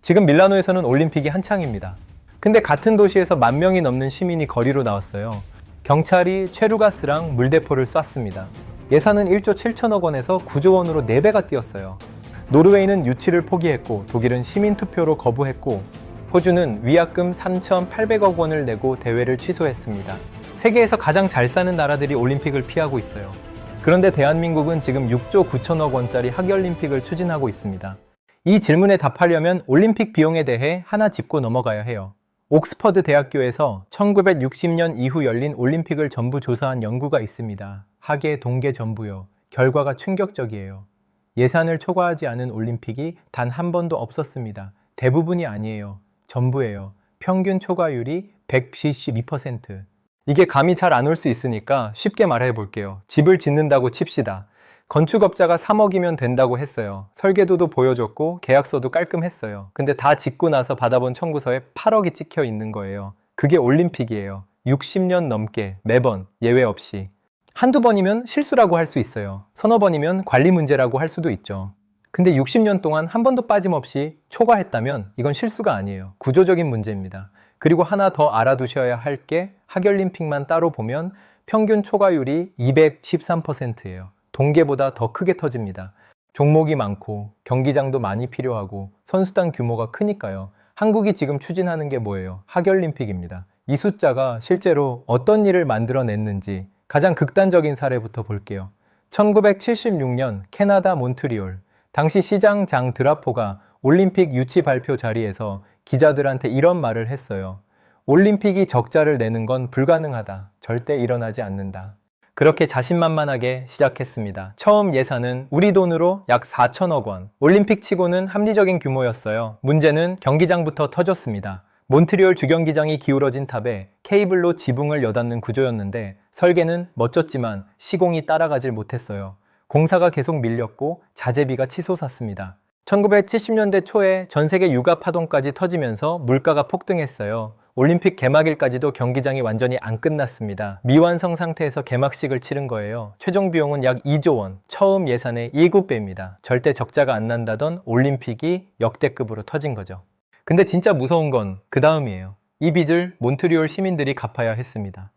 지금 밀라노에서는 올림픽이 한창입니다. 근데 같은 도시에서 10,000명이 넘는 시민이 거리로 나왔어요. 경찰이 최루가스랑 물대포를 쐈습니다. 예산은 1조 7천억 원에서 9조 원으로 4배가 뛰었어요. 노르웨이는 유치를 포기했고 독일은 시민투표로 거부했고 호주는 위약금 3,800억 원을 내고 대회를 취소했습니다. 세계에서 가장 잘 사는 나라들이 올림픽을 피하고 있어요. 그런데 대한민국은 지금 6조 9천억 원짜리 하계올림픽을 추진하고 있습니다. 이 질문에 답하려면 올림픽 비용에 대해 하나 짚고 넘어가야 해요. 옥스퍼드 대학교에서 1960년 이후 열린 올림픽을 전부 조사한 연구가 있습니다. 하계, 동계 전부요. 결과가 충격적이에요. 예산을 초과하지 않은 올림픽이 단 한 번도 없었습니다. 대부분이 아니에요. 전부예요. 평균 초과율이 172%. 이게 감이 잘 안 올 수 있으니까 쉽게 말해 볼게요. 집을 짓는다고 칩시다. 건축업자가 3억이면 된다고 했어요. 설계도도 보여줬고 계약서도 깔끔했어요. 근데 다 짓고 나서 받아본 청구서에 8억이 찍혀 있는 거예요. 그게 올림픽이에요. 60년 넘게 매번 예외 없이. 한두 번이면 실수라고 할 수 있어요. 서너 번이면 관리 문제라고 할 수도 있죠. 근데 60년 동안 한 번도 빠짐없이 초과했다면 이건 실수가 아니에요. 구조적인 문제입니다. 그리고 하나 더 알아두셔야 할 게 하계올림픽만 따로 보면 평균 초과율이 213%예요. 동계보다 더 크게 터집니다. 종목이 많고 경기장도 많이 필요하고 선수단 규모가 크니까요. 한국이 지금 추진하는 게 뭐예요? 하계올림픽입니다. 이 숫자가 실제로 어떤 일을 만들어냈는지 가장 극단적인 사례부터 볼게요. 1976년 캐나다 몬트리올, 당시 시장 장 드라포가 올림픽 유치 발표 자리에서 기자들한테 이런 말을 했어요. 올림픽이 적자를 내는 건 불가능하다. 절대 일어나지 않는다. 그렇게 자신만만하게 시작했습니다. 처음 예산은 우리 돈으로 약 4천억 원. 올림픽 치고는 합리적인 규모였어요. 문제는 경기장부터 터졌습니다. 몬트리올 주경기장이 기울어진 탑에 케이블로 지붕을 여닫는 구조였는데 설계는 멋졌지만 시공이 따라가질 못했어요. 공사가 계속 밀렸고 자재비가 치솟았습니다. 1970년대 초에 전 세계 육아 파동까지 터지면서 물가가 폭등했어요. 올림픽 개막일까지도 경기장이 완전히 안 끝났습니다. 미완성 상태에서 개막식을 치른 거예요. 최종 비용은 약 2조 원, 처음 예산의 7배입니다. 절대 적자가 안 난다던 올림픽이 역대급으로 터진 거죠. 근데 진짜 무서운 건 그 다음이에요. 이 빚을 몬트리올 시민들이 갚아야 했습니다.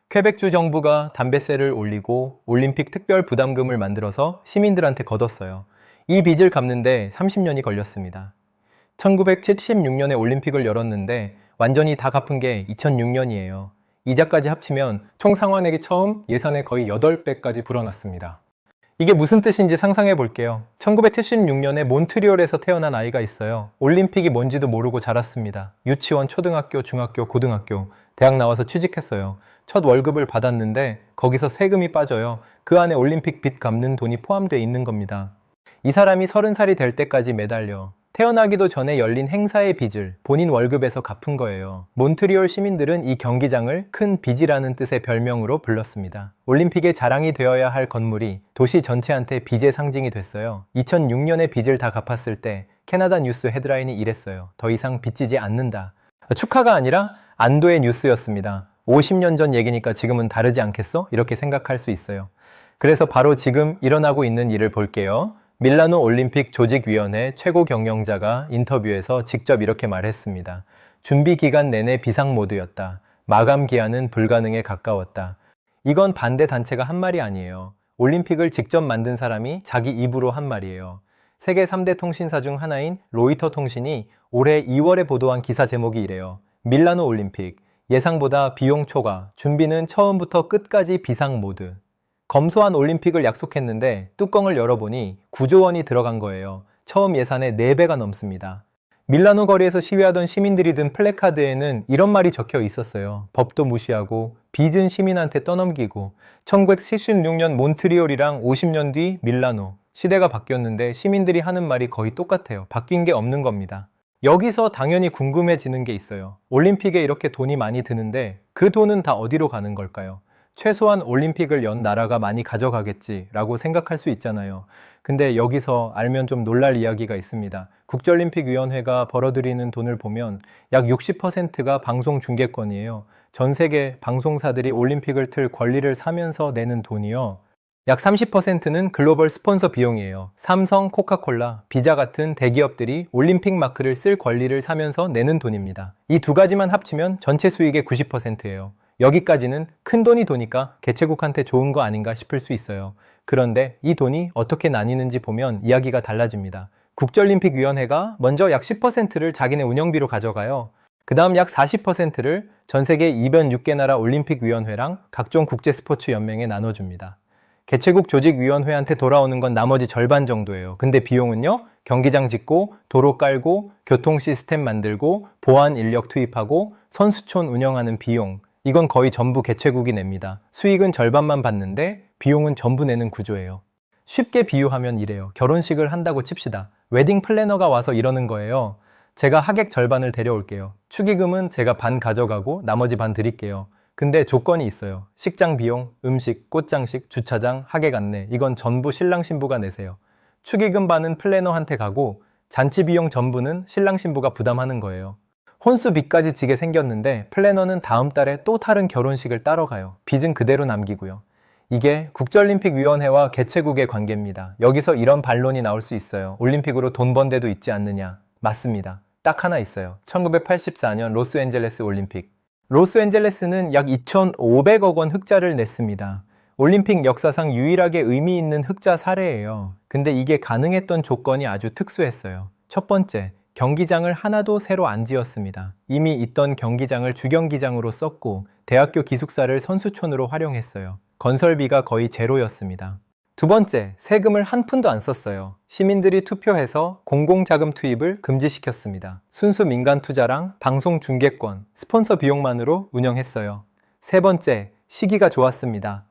퀘벡주 정부가 담배세를 올리고 올림픽 특별 부담금을 만들어서 시민들한테 걷었어요. 이 빚을 갚는데 30년이 걸렸습니다. 1976년에 올림픽을 열었는데 완전히 다 갚은 게 2006년이에요. 이자까지 합치면 총 상환액이 처음 예산의 거의 8배까지 불어났습니다. 이게 무슨 뜻인지 상상해 볼게요. 1976년에 몬트리올에서 태어난 아이가 있어요. 올림픽이 뭔지도 모르고 자랐습니다. 유치원, 초등학교, 중학교, 고등학교, 대학 나와서 취직했어요. 첫 월급을 받았는데 거기서 세금이 빠져요. 그 안에 올림픽 빚 갚는 돈이 포함되어 있는 겁니다. 이 사람이 30살이 될 때까지 매달려 태어나기도 전에 열린 행사의 빚을 본인 월급에서 갚은 거예요. 몬트리올 시민들은 이 경기장을 큰 빚이라는 뜻의 별명으로 불렀습니다. 올림픽의 자랑이 되어야 할 건물이 도시 전체한테 빚의 상징이 됐어요. 2006년에 빚을 다 갚았을 때 캐나다 뉴스 헤드라인이 이랬어요. 더 이상 빚지지 않는다. 축하가 아니라 안도의 뉴스였습니다. 50년 전 얘기니까 지금은 다르지 않겠어? 이렇게 생각할 수 있어요. 그래서 바로 지금 일어나고 있는 일을 볼게요. 밀라노 올림픽 조직위원회 최고 경영자가 인터뷰에서 직접 이렇게 말했습니다. 준비 기간 내내 비상 모드였다. 마감 기한은 불가능에 가까웠다. 이건 반대 단체가 한 말이 아니에요. 올림픽을 직접 만든 사람이 자기 입으로 한 말이에요. 세계 3대 통신사 중 하나인 로이터 통신이 올해 2월에 보도한 기사 제목이 이래요. 밀라노 올림픽, 예상보다 비용 초과, 준비는 처음부터 끝까지 비상 모드. 검소한 올림픽을 약속했는데 뚜껑을 열어보니 9조 원이 들어간 거예요. 처음 예산의 4배가 넘습니다. 밀라노 거리에서 시위하던 시민들이 든 플래카드에는 이런 말이 적혀 있었어요. 법도 무시하고 빚은 시민한테 떠넘기고 1976년 몬트리올이랑 50년 뒤 밀라노. 시대가 바뀌었는데 시민들이 하는 말이 거의 똑같아요. 바뀐 게 없는 겁니다. 여기서 당연히 궁금해지는 게 있어요. 올림픽에 이렇게 돈이 많이 드는데 그 돈은 다 어디로 가는 걸까요? 최소한 올림픽을 연 나라가 많이 가져가겠지라고 생각할 수 있잖아요. 근데 여기서 알면 좀 놀랄 이야기가 있습니다. 국제올림픽위원회가 벌어들이는 돈을 보면 약 60%가 방송 중계권이에요. 전 세계 방송사들이 올림픽을 틀 권리를 사면서 내는 돈이요. 약 30%는 글로벌 스폰서 비용이에요. 삼성, 코카콜라, 비자 같은 대기업들이 올림픽 마크를 쓸 권리를 사면서 내는 돈입니다. 이 두 가지만 합치면 전체 수익의 90%예요. 여기까지는 큰 돈이 도니까 개최국한테 좋은 거 아닌가 싶을 수 있어요. 그런데 이 돈이 어떻게 나뉘는지 보면 이야기가 달라집니다. 국제올림픽위원회가 먼저 약 10%를 자기네 운영비로 가져가요. 그 다음 약 40%를 전 세계 206개 나라 올림픽위원회랑 각종 국제스포츠연맹에 나눠줍니다. 개최국 조직위원회한테 돌아오는 건 나머지 절반 정도예요. 근데 비용은요? 경기장 짓고, 도로 깔고, 교통 시스템 만들고, 보안 인력 투입하고, 선수촌 운영하는 비용. 이건 거의 전부 개최국이 냅니다. 수익은 절반만 받는데 비용은 전부 내는 구조예요. 쉽게 비유하면 이래요. 결혼식을 한다고 칩시다. 웨딩 플래너가 와서 이러는 거예요. 제가 하객 절반을 데려올게요. 축의금은 제가 반 가져가고 나머지 반 드릴게요. 근데 조건이 있어요. 식장 비용, 음식, 꽃장식, 주차장, 하객 안내 이건 전부 신랑 신부가 내세요. 축의금 반은 플래너한테 가고 잔치 비용 전부는 신랑 신부가 부담하는 거예요. 혼수비까지 지게 생겼는데 플래너는 다음 달에 또 다른 결혼식을 따러 가요. 빚은 그대로 남기고요. 이게 국제올림픽위원회와 개최국의 관계입니다. 여기서 이런 반론이 나올 수 있어요. 올림픽으로 돈 번 데도 있지 않느냐? 맞습니다. 딱 하나 있어요. 1984년 로스앤젤레스 올림픽. 로스앤젤레스는 약 2,500억 원 흑자를 냈습니다. 올림픽 역사상 유일하게 의미 있는 흑자 사례예요. 근데 이게 가능했던 조건이 아주 특수했어요. 첫 번째, 경기장을 하나도 새로 안 지었습니다. 이미 있던 경기장을 주경기장으로 썼고 대학교 기숙사를 선수촌으로 활용했어요. 건설비가 거의 제로였습니다. 두 번째, 세금을 한 푼도 안 썼어요. 시민들이 투표해서 공공자금 투입을 금지시켰습니다. 순수 민간 투자랑 방송 중계권, 스폰서 비용만으로 운영했어요. 세 번째, 시기가 좋았습니다.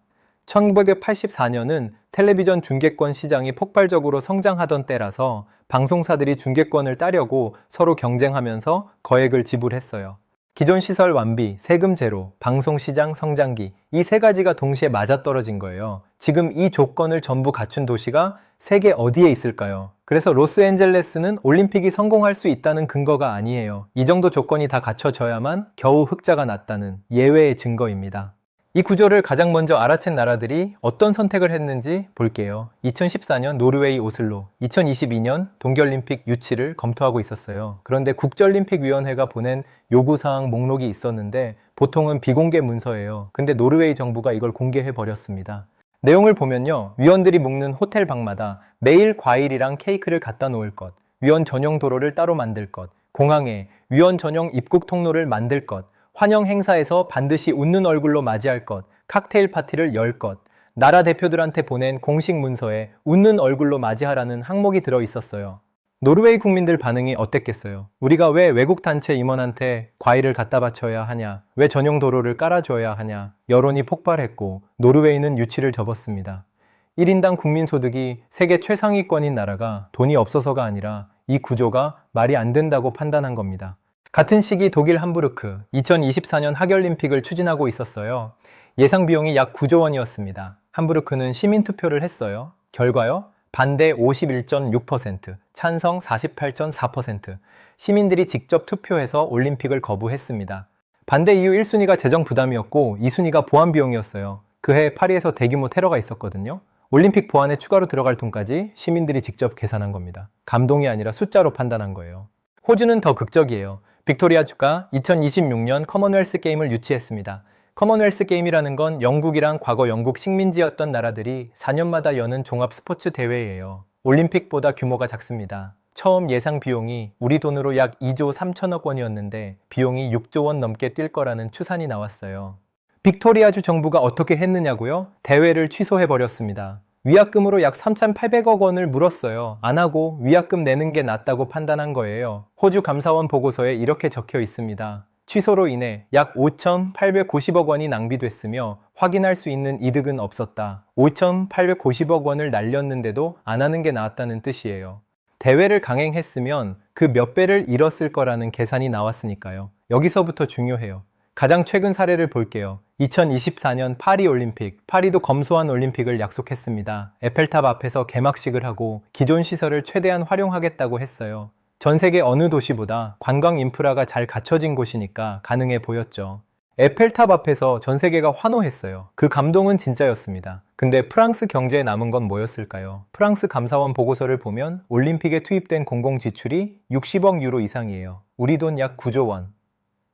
1984년은 텔레비전 중계권 시장이 폭발적으로 성장하던 때라서 방송사들이 중계권을 따려고 서로 경쟁하면서 거액을 지불했어요. 기존 시설 완비, 세금 제로, 방송 시장 성장기 이 세 가지가 동시에 맞아떨어진 거예요. 지금 이 조건을 전부 갖춘 도시가 세계 어디에 있을까요? 그래서 로스앤젤레스는 올림픽이 성공할 수 있다는 근거가 아니에요. 이 정도 조건이 다 갖춰져야만 겨우 흑자가 났다는 예외의 증거입니다. 이 구조를 가장 먼저 알아챈 나라들이 어떤 선택을 했는지 볼게요. 2014년 노르웨이 오슬로, 2022년 동계올림픽 유치를 검토하고 있었어요. 그런데 국제올림픽위원회가 보낸 요구사항 목록이 있었는데 보통은 비공개 문서예요. 근데 노르웨이 정부가 이걸 공개해 버렸습니다. 내용을 보면요. 위원들이 묵는 호텔 방마다 매일 과일이랑 케이크를 갖다 놓을 것, 위원 전용 도로를 따로 만들 것, 공항에 위원 전용 입국 통로를 만들 것, 환영 행사에서 반드시 웃는 얼굴로 맞이할 것, 칵테일 파티를 열 것, 나라 대표들한테 보낸 공식 문서에 웃는 얼굴로 맞이하라는 항목이 들어 있었어요. 노르웨이 국민들 반응이 어땠겠어요? 우리가 왜 외국 단체 임원한테 과일을 갖다 바쳐야 하냐? 왜 전용 도로를 깔아줘야 하냐? 여론이 폭발했고 노르웨이는 유치를 접었습니다. 1인당 국민소득이 세계 최상위권인 나라가 돈이 없어서가 아니라 이 구조가 말이 안 된다고 판단한 겁니다. 같은 시기 독일 함부르크 2024년 하계올림픽을 추진하고 있었어요. 예상 비용이 약 9조 원이었습니다. 함부르크는 시민투표를 했어요. 결과요? 반대 51.6%, 찬성 48.4%. 시민들이 직접 투표해서 올림픽을 거부했습니다. 반대 이유 1순위가 재정 부담이었고 2순위가 보안 비용이었어요. 그해 파리에서 대규모 테러가 있었거든요. 올림픽 보안에 추가로 들어갈 돈까지 시민들이 직접 계산한 겁니다. 감동이 아니라 숫자로 판단한 거예요. 호주는 더 극적이에요. 빅토리아주가 2026년 커먼웰스 게임을 유치했습니다. 커먼웰스 게임이라는 건 영국이랑 과거 영국 식민지였던 나라들이 4년마다 여는 종합 스포츠 대회예요. 올림픽보다 규모가 작습니다. 처음 예상 비용이 우리 돈으로 약 2조 3천억 원이었는데 비용이 6조 원 넘게 뛸 거라는 추산이 나왔어요. 빅토리아주 정부가 어떻게 했느냐고요? 대회를 취소해버렸습니다. 위약금으로 약 3,800억 원을 물었어요. 안 하고 위약금 내는 게 낫다고 판단한 거예요. 호주 감사원 보고서에 이렇게 적혀 있습니다. 취소로 인해 약 5,890억 원이 낭비됐으며 확인할 수 있는 이득은 없었다. 5,890억 원을 날렸는데도 안 하는 게 나았다는 뜻이에요. 대회를 강행했으면 그 몇 배를 잃었을 거라는 계산이 나왔으니까요. 여기서부터 중요해요. 가장 최근 사례를 볼게요. 2024년 파리 올림픽, 파리도 검소한 올림픽을 약속했습니다. 에펠탑 앞에서 개막식을 하고 기존 시설을 최대한 활용하겠다고 했어요. 전 세계 어느 도시보다 관광 인프라가 잘 갖춰진 곳이니까 가능해 보였죠. 에펠탑 앞에서 전 세계가 환호했어요. 그 감동은 진짜였습니다. 근데 프랑스 경제에 남은 건 뭐였을까요? 프랑스 감사원 보고서를 보면 올림픽에 투입된 공공 지출이 60억 유로 이상이에요. 우리 돈 약 9조 원.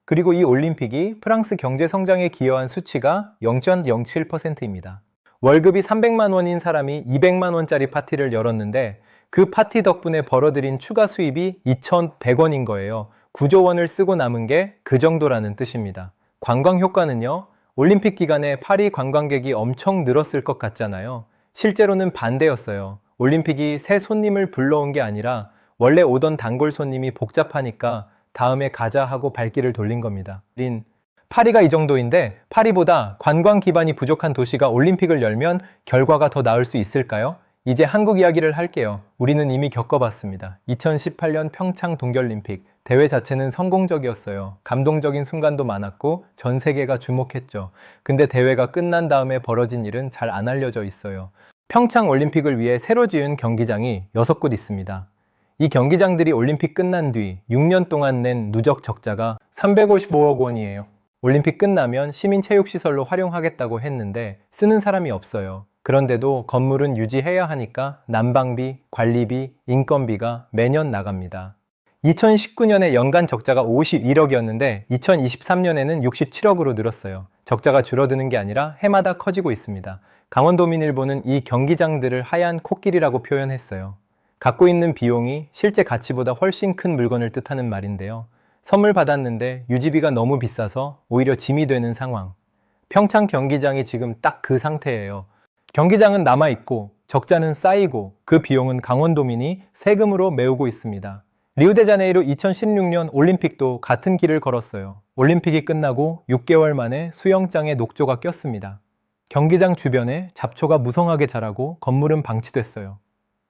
그리고 이 올림픽이 프랑스 경제 성장에 기여한 수치가 0.07%입니다. 월급이 300만 원인 사람이 200만 원짜리 파티를 열었는데 그 파티 덕분에 벌어들인 추가 수입이 2,100원인 거예요. 9조 원을 쓰고 남은 게 그 정도라는 뜻입니다. 관광 효과는요, 올림픽 기간에 파리 관광객이 엄청 늘었을 것 같잖아요. 실제로는 반대였어요. 올림픽이 새 손님을 불러온 게 아니라 원래 오던 단골 손님이 복잡하니까 다음에 가자 하고 발길을 돌린 겁니다. 파리가 이 정도인데 파리보다 관광 기반이 부족한 도시가 올림픽을 열면 결과가 더 나을 수 있을까요? 이제 한국 이야기를 할게요. 우리는 이미 겪어봤습니다. 2018년 평창 동계올림픽 대회 자체는 성공적이었어요. 감동적인 순간도 많았고 전 세계가 주목했죠. 근데 대회가 끝난 다음에 벌어진 일은 잘 안 알려져 있어요. 평창 올림픽을 위해 새로 지은 경기장이 6곳 있습니다. 이 경기장들이 올림픽 끝난 뒤 6년 동안 낸 누적 적자가 355억 원이에요. 올림픽 끝나면 시민체육시설로 활용하겠다고 했는데 쓰는 사람이 없어요. 그런데도 건물은 유지해야 하니까 난방비, 관리비, 인건비가 매년 나갑니다. 2019년에 연간 적자가 51억이었는데 2023년에는 67억으로 늘었어요. 적자가 줄어드는 게 아니라 해마다 커지고 있습니다. 강원도민일보는 이 경기장들을 하얀 코끼리라고 표현했어요. 갖고 있는 비용이 실제 가치보다 훨씬 큰 물건을 뜻하는 말인데요. 선물 받았는데 유지비가 너무 비싸서 오히려 짐이 되는 상황. 평창 경기장이 지금 딱 그 상태예요. 경기장은 남아있고 적자는 쌓이고 그 비용은 강원도민이 세금으로 메우고 있습니다. 리우데자네이루 2016년 올림픽도 같은 길을 걸었어요. 올림픽이 끝나고 6개월 만에 수영장에 녹조가 꼈습니다. 경기장 주변에 잡초가 무성하게 자라고 건물은 방치됐어요.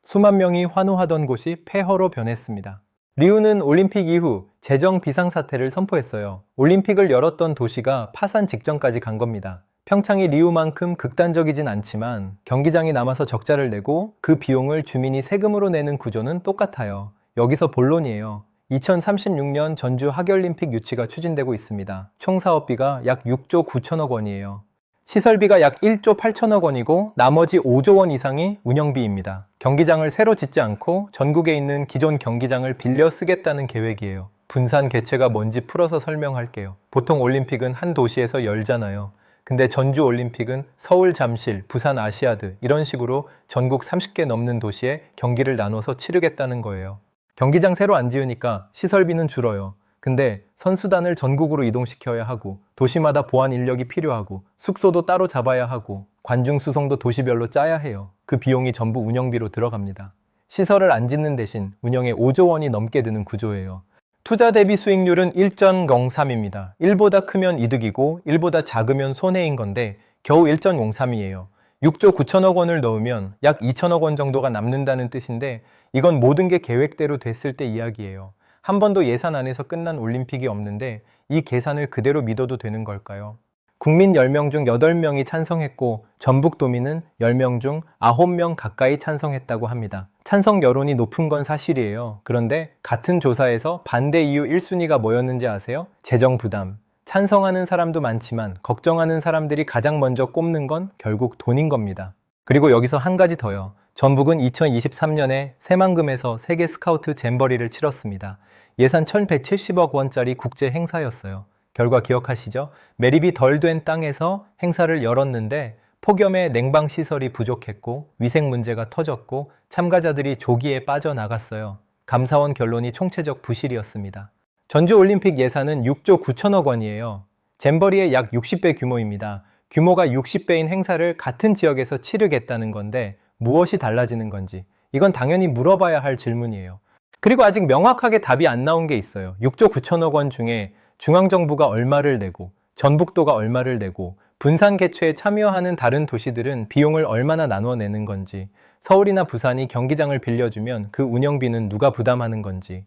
수만 명이 환호하던 곳이 폐허로 변했습니다. 리우는 올림픽 이후 재정 비상사태를 선포했어요. 올림픽을 열었던 도시가 파산 직전까지 간 겁니다. 평창이 리우만큼 극단적이진 않지만 경기장이 남아서 적자를 내고 그 비용을 주민이 세금으로 내는 구조는 똑같아요. 여기서 본론이에요. 2036년 전주 하계올림픽 유치가 추진되고 있습니다. 총 사업비가 약 6조 9천억 원이에요. 시설비가 약 1조 8천억 원이고 나머지 5조 원 이상이 운영비입니다. 경기장을 새로 짓지 않고 전국에 있는 기존 경기장을 빌려 쓰겠다는 계획이에요. 분산 개최가 뭔지 풀어서 설명할게요. 보통 올림픽은 한 도시에서 열잖아요. 근데 전주 올림픽은 서울 잠실, 부산 아시아드 이런 식으로 전국 30개 넘는 도시에 경기를 나눠서 치르겠다는 거예요. 경기장 새로 안 지으니까 시설비는 줄어요. 근데 선수단을 전국으로 이동시켜야 하고 도시마다 보안 인력이 필요하고 숙소도 따로 잡아야 하고 관중 수송도 도시별로 짜야 해요. 그 비용이 전부 운영비로 들어갑니다. 시설을 안 짓는 대신 운영에 5조 원이 넘게 드는 구조예요. 투자 대비 수익률은 1.03입니다. 1보다 크면 이득이고 1보다 작으면 손해인 건데 겨우 1.03이에요. 6조 9천억 원을 넣으면 약 2천억 원 정도가 남는다는 뜻인데 이건 모든 게 계획대로 됐을 때 이야기예요. 한 번도 예산 안에서 끝난 올림픽이 없는데 이 계산을 그대로 믿어도 되는 걸까요? 국민 10명 중 8명이 찬성했고 전북도민은 10명 중 9명 가까이 찬성했다고 합니다. 찬성 여론이 높은 건 사실이에요. 그런데 같은 조사에서 반대 이유 1순위가 뭐였는지 아세요? 재정 부담. 찬성하는 사람도 많지만 걱정하는 사람들이 가장 먼저 꼽는 건 결국 돈인 겁니다. 그리고 여기서 한 가지 더요. 전북은 2023년에 새만금에서 세계 스카우트 잼버리를 치렀습니다. 예산 1170억 원짜리 국제 행사였어요. 결과 기억하시죠? 매립이 덜 된 땅에서 행사를 열었는데 폭염에 냉방 시설이 부족했고 위생 문제가 터졌고 참가자들이 조기에 빠져나갔어요. 감사원 결론이 총체적 부실이었습니다. 전주올림픽 예산은 6조 9천억 원이에요. 잼버리의 약 60배 규모입니다. 규모가 60배인 행사를 같은 지역에서 치르겠다는 건데 무엇이 달라지는 건지 이건 당연히 물어봐야 할 질문이에요. 그리고 아직 명확하게 답이 안 나온 게 있어요. 6조 9천억 원 중에 중앙정부가 얼마를 내고 전북도가 얼마를 내고 분산 개최에 참여하는 다른 도시들은 비용을 얼마나 나눠 내는 건지 서울이나 부산이 경기장을 빌려주면 그 운영비는 누가 부담하는 건지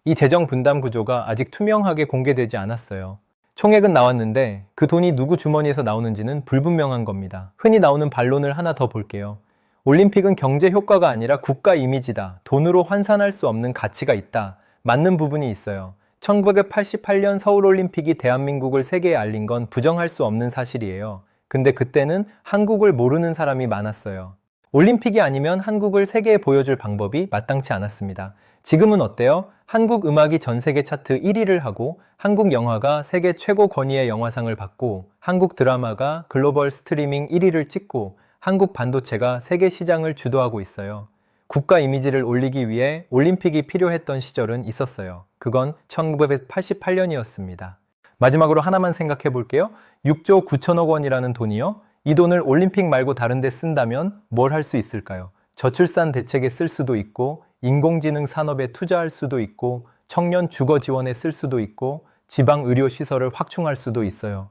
이 재정 분담 구조가 아직 투명하게 공개되지 않았어요. 총액은 나왔는데 그 돈이 누구 주머니에서 나오는지는 불분명한 겁니다. 흔히 나오는 반론을 하나 더 볼게요. 올림픽은 경제 효과가 아니라 국가 이미지다. 돈으로 환산할 수 없는 가치가 있다. 맞는 부분이 있어요. 1988년 서울올림픽이 대한민국을 세계에 알린 건 부정할 수 없는 사실이에요. 근데 그때는 한국을 모르는 사람이 많았어요. 올림픽이 아니면 한국을 세계에 보여줄 방법이 마땅치 않았습니다. 지금은 어때요? 한국 음악이 전 세계 차트 1위를 하고, 한국 영화가 세계 최고 권위의 영화상을 받고, 한국 드라마가 글로벌 스트리밍 1위를 찍고, 한국 반도체가 세계 시장을 주도하고 있어요. 국가 이미지를 올리기 위해 올림픽이 필요했던 시절은 있었어요. 그건 1988년이었습니다. 마지막으로 하나만 생각해 볼게요. 6조 9천억 원이라는 돈이요. 이 돈을 올림픽 말고 다른 데 쓴다면 뭘 할 수 있을까요? 저출산 대책에 쓸 수도 있고, 인공지능 산업에 투자할 수도 있고, 청년 주거 지원에 쓸 수도 있고, 지방 의료 시설을 확충할 수도 있어요.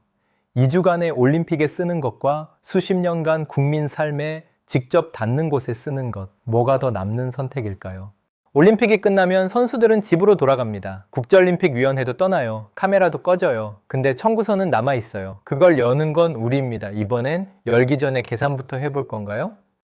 2주간의 올림픽에 쓰는 것과 수십 년간 국민 삶에 직접 닿는 곳에 쓰는 것, 뭐가 더 남는 선택일까요? 올림픽이 끝나면 선수들은 집으로 돌아갑니다. 국제올림픽위원회도 떠나요. 카메라도 꺼져요. 근데 청구서는 남아있어요. 그걸 여는 건 우리입니다. 이번엔 열기 전에 계산부터 해볼 건가요?